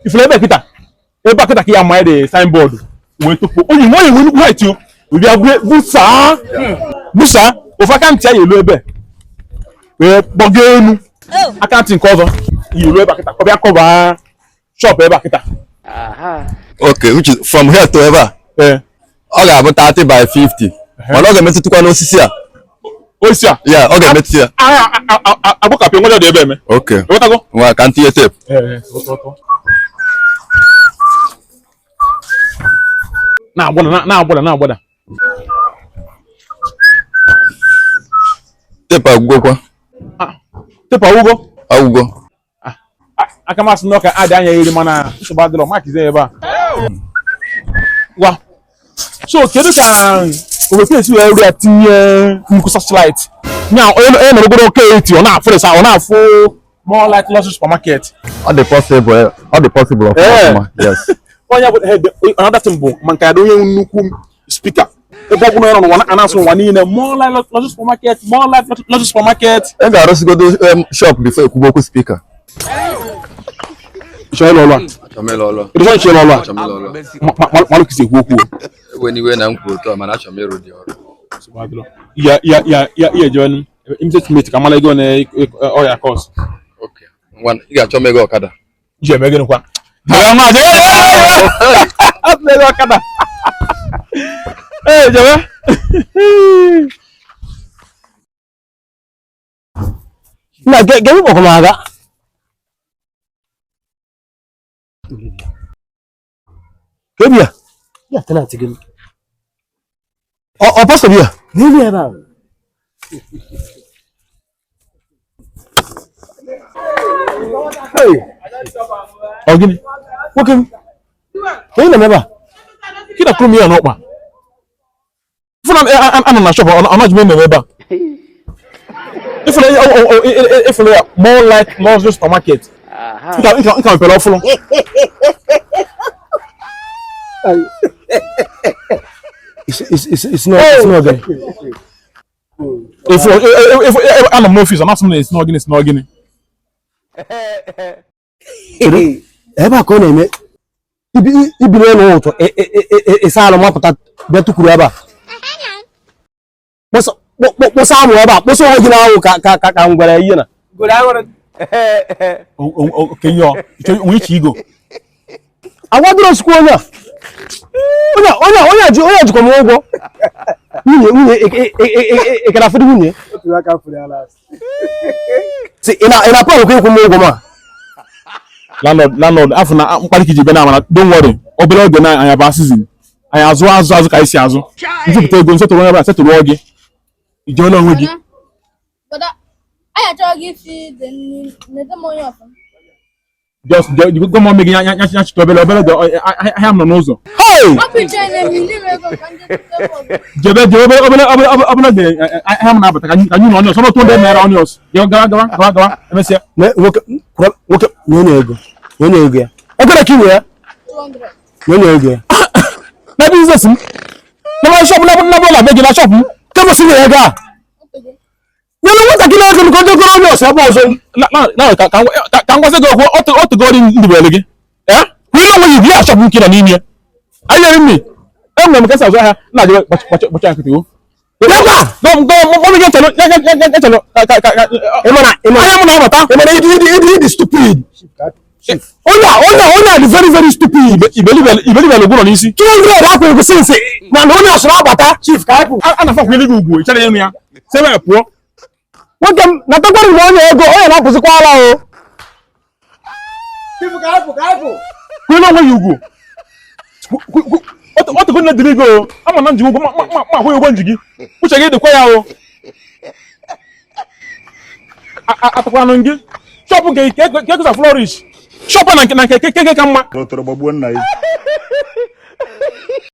If you ever kita ki ya my the signboard we to po only mo we look right you we be busa busa o fa kan tia yelo ebe we bogenu accounting cover yelo ebe kita ko be cover shop ebe kita. Okay, which is from here to ever. Ọ ga-abụ 30 by 50. Mana ọ ga-emetụtụkwa n'osisi a. Osisi a? Yeah, ọ ga-emetụ ya. Agbụkapị nwere dị ebe eme. Okay. Ewetago? Nwa ka ntinye tape. Na-agbada. Tape agwụgwọ. Tape agwụgwọ? Agwụgwọ. Aka masị na ọka adị anya iri mana nsogbu adịrọ makize ebe a. Wa. So kedu ka esi wee ru atinye nnukwu satellite nya onye nọrọ ogoro oke eti ọ na-afụ sa ọ na-afụ more like lost supermarket. All the possible of course. Yes. Onye bụ head another thing bụ ma nke ya onye nnukwu speaker ebe ọ bụla nọ na anasụ nwa niile more like lost supermarket E ga-arụsigodo shop before ekwubo okwu speaker. Chelolo. Ịdị chelolo. Malụ kisi ekwu okwu. Iwe na nkwu otu mana achọ m ịrụ dị ọrụ. Ya John immediate mate ka mala ego na oya course. Okay. Ị ga-achọ m ego ọkada. Je eme gịnị kwa? Ya ma je. Ego ọkada. Jewe. Na gemi boko maga. Kebia. Ya tana tigin. O pasto bia. Ni ya ba. Hey. Ogini. Wokem. Hey na meba. Kida krum ya no pa. Funa ana na shop ona jime meba. If more like luxury supermarket. You can pay off. It's not good. If I'm no fees, I'm not saying it's not getting. Eba ko na eme. Ibi no auto isa lo mapata betu kuru eba. Mo samu eba, mo so gina wo ka ngwere yi na. Okay, yo. Which ego? Awadro school onya ji komo ogwo. Nwunye ekara fudu nwunye. Otu aka fudu alas. Si ina plan ko ikwu ogwo ma. Landlord afuna mkpari kiji be na mana don't worry. Obere oge na anya ba season. Anya azụ ka isi azụ. Nzupụta ego nseto onye ba setụrụ oge. Ije na onwe gị. I told you the money of them. Just you go more making to I am no zo. Hey! Jebe I am na but can you know some 200 naira onions. You go. Let me see. Work no ego. No ego. E go kiwe ya? 200. No ego. Na business. Na shop na bola beg na shop. Kemo si we ga. You know what I can go to yourself also. Now can go to go in the belly. Eh? We know when you hear shop kid and in here. Are you hearing me? I'm going to get out. Now, what I could do. Go, get to stupid. Ona is very, very stupid. You believe go on easy. 200 go since. Now, no one else Chief Kaipu. I'm not really good. Tell me. Say where poor. Welcome, nataka muone ego, na kuzikwala o. Chief Kaipu. Kwena wa yugo. What go na dirigo? Ama na njigo ma ho yugo njigi. Uche ge de kwa ya o. Atakwa no ngi. Shop ke flourish. Shop na ke kama. Dotoro babu na yi.